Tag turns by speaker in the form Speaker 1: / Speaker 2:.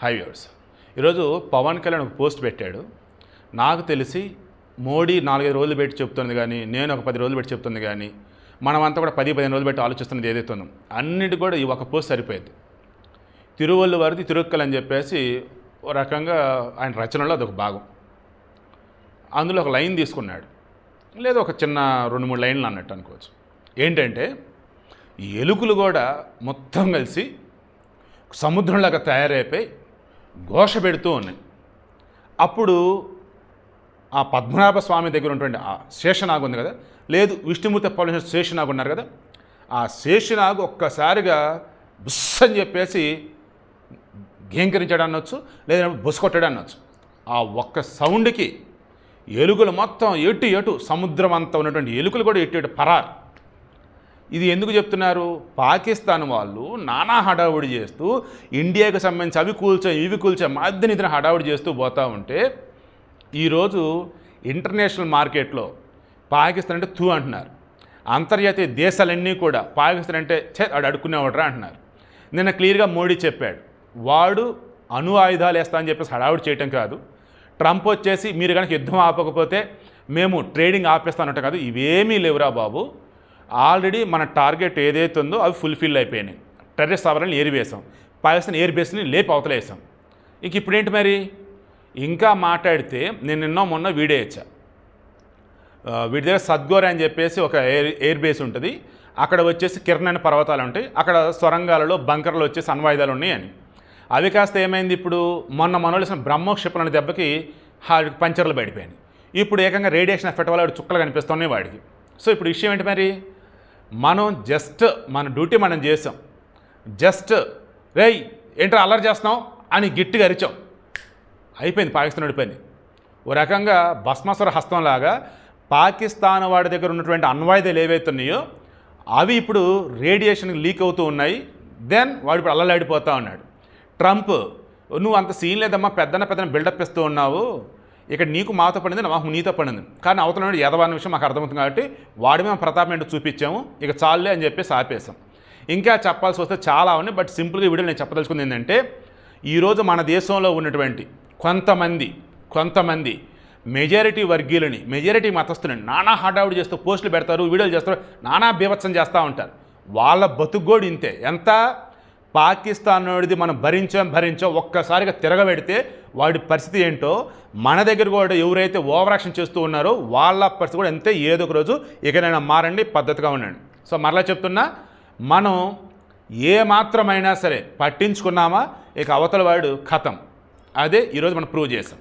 Speaker 1: High viewers, ఈరోజు పవన్ కళ్యాణ్ ఒక post పెట్టాడు. నాకు తెలిసి మోడీ 4-5 రోజులు పెట్టి చెప్తుంది కానీ, నేను ఒక 10 రోజులు పెట్టి చెప్తుంది కానీ, మనమంతా కూడా 10-15 రోజులు పెట్టి ఆలోచిస్తున్నది ఏదైతే ఉందో అన్నిటి కూడా ఈ ఒక పోస్ట్ సరిపోయింది. తిరువల్లు వారిది తిరుక్కల్ అని చెప్పేసి ఒక రకంగా ఆయన రచనలో అదొక భాగం. అందులో ఒక లైన్ తీసుకున్నాడు, లేదా ఒక చిన్న 2-3 లైన్లు అన్నట్టు అనుకోవచ్చు. ఏంటంటే, ఈ ఎలుకలు కూడా మొత్తం కలిసి సముద్రంలాగా తయారైపోయి ఘోష పెడుతూ ఉన్నాయి. అప్పుడు ఆ పద్మనాభ స్వామి దగ్గర ఉన్నటువంటి ఆ శేషనాగు ఉంది కదా, లేదు విష్ణుమూర్తి పౌర్ణ శేషనాగు ఉన్నారు కదా, ఆ శేషనాగు ఒక్కసారిగా బుస్ అని చెప్పేసి గేంకరించాడు అనొచ్చు, లేదా బుస్ కొట్టాడు అనొచ్చు. ఆ ఒక్క సౌండ్కి ఎలుకలు మొత్తం ఎటు సముద్రం అంతా ఉన్నటువంటి ఎలుకలు కూడా ఎటు పరారు. ఇది ఎందుకు చెప్తున్నారు? పాకిస్తాన్ వాళ్ళు నానా హడావుడి చేస్తూ ఇండియాకి సంబంధించి అవి కూల్చో ఇవి కూల్చో మధ్య ఇతర హడావుడి చేస్తూ పోతూ ఉంటే, ఈరోజు ఇంటర్నేషనల్ మార్కెట్లో పాకిస్తాన్ అంటే తూ అంటున్నారు. అంతర్జాతీయ దేశాలన్నీ కూడా పాకిస్తాన్ అంటే వాడు అడుక్కునేవాడరా అంటున్నారు. నిన్న క్లియర్గా మోడీ చెప్పాడు, వాడు అణు ఆయుధాలు వేస్తా అని చెప్పేసి హడావుడి చేయటం కాదు. ట్రంప్ వచ్చేసి మీరు కనుక యుద్ధం ఆపకపోతే మేము ట్రేడింగ్ ఆపేస్తానంట కాదు. ఇవేమీ లేవురా బాబు, ఆల్రెడీ మన టార్గెట్ ఏదైతే ఉందో అవి ఫుల్ఫిల్ అయిపోయినాయి. టెర్రరిస్ట్ స్థావరాలను ఏరివేసాం, పాకిస్తాన్ ఎయిర్ బేస్ని లేపి అవతలేసాం. ఇంక ఇప్పుడేంటి మరి? ఇంకా మాట్లాడితే నేను నిన్న మొన్న వీడియో ఇచ్చా. వీడి దగ్గర సద్గోర అని చెప్పేసి ఒక ఎయిర్ బేస్ ఉంటుంది. అక్కడ వచ్చేసి కిరణ్ అనే పర్వతాలు ఉంటాయి. అక్కడ సొరంగాలలో బంకర్లు వచ్చేసి అణ్వాయుధాలు ఉన్నాయి అని. అవి కాస్త ఏమైంది, ఇప్పుడు మొన్న మనోళ్ళసిన బ్రహ్మోక్షిపణ అనే దెబ్బకి పంచర్లు పడిపోయాయి. ఇప్పుడు ఏకంగా రేడియేషన్ ఎఫెక్ట్ వల్ల చుక్కలు కనిపిస్తున్నాయి వాడికి. సో ఇప్పుడు విషయం ఏంటి మరి? మనం జస్ట్ మన డ్యూటీ మనం చేసాం. జస్ట్ రేయ్ ఏంటో అల్లరి చేస్తున్నాం అని గట్టిగా అరిచాం, అయిపోయింది, పాకిస్తాన్ ఓడిపోయింది. ఓ రకంగా భస్మాసుర హస్తంలాగా పాకిస్తాన్ వాడి దగ్గర ఉన్నటువంటి అణ్వాయుధాలు ఏవైతున్నాయో అవి ఇప్పుడు రేడియేషన్కి లీక్ అవుతూ ఉన్నాయి. దెన్ వాడు ఇప్పుడు అల్లలాడిపోతూ ఉన్నాడు. ట్రంప్, నువ్వు అంత సీన్ లేదమ్మా, పెద్దన బిల్డప్ ఇస్తూ ఉన్నావు, ఇక్కడ నీకు మాతో పడింది, మాకు నీతో పడింది, కానీ అవతల యదవాని విషయం మాకు అర్థమవుతుంది కాబట్టి వాడి మేము ప్రతాపం ఏంటో చూపించాము, ఇక చాలులే అని చెప్పేసి ఆపేసాం. ఇంకా చెప్పాల్సి వస్తే చాలా ఉన్నాయి, బట్ సింపుల్గా వీడియో నేను చెప్పదలుచుకుంది ఏంటంటే, ఈరోజు మన దేశంలో ఉన్నటువంటి కొంతమంది మెజారిటీ వర్గీయులని, మెజారిటీ మతస్థులని నానా హడావుడి చేస్తూ పోస్టులు పెడతారు, వీడియోలు చేస్తారు, నానా బీభత్సం చేస్తూ ఉంటారు. వాళ్ళ బతుకుగోడు ఇంతే. ఎంత పాకిస్తాన్ వాడిది మనం భరించాం ఒక్కసారిగా తిరగబెడితే వాడి పరిస్థితి ఏంటో మన దగ్గర కూడా ఎవరైతే ఓవర్ యాక్షన్ చేస్తూ ఉన్నారో వాళ్ళ పరిస్థితి కూడా అంతే. ఏదో ఒక రోజు ఇకనైనా మారండి, పద్ధతిగా ఉండండి. సో మరలా చెప్తున్నా, మనం ఏ మాత్రమైనా సరే పట్టించుకున్నామా ఇక అవతల వాడు ఖతం. అదే ఈరోజు మనం ప్రూవ్ చేసాం.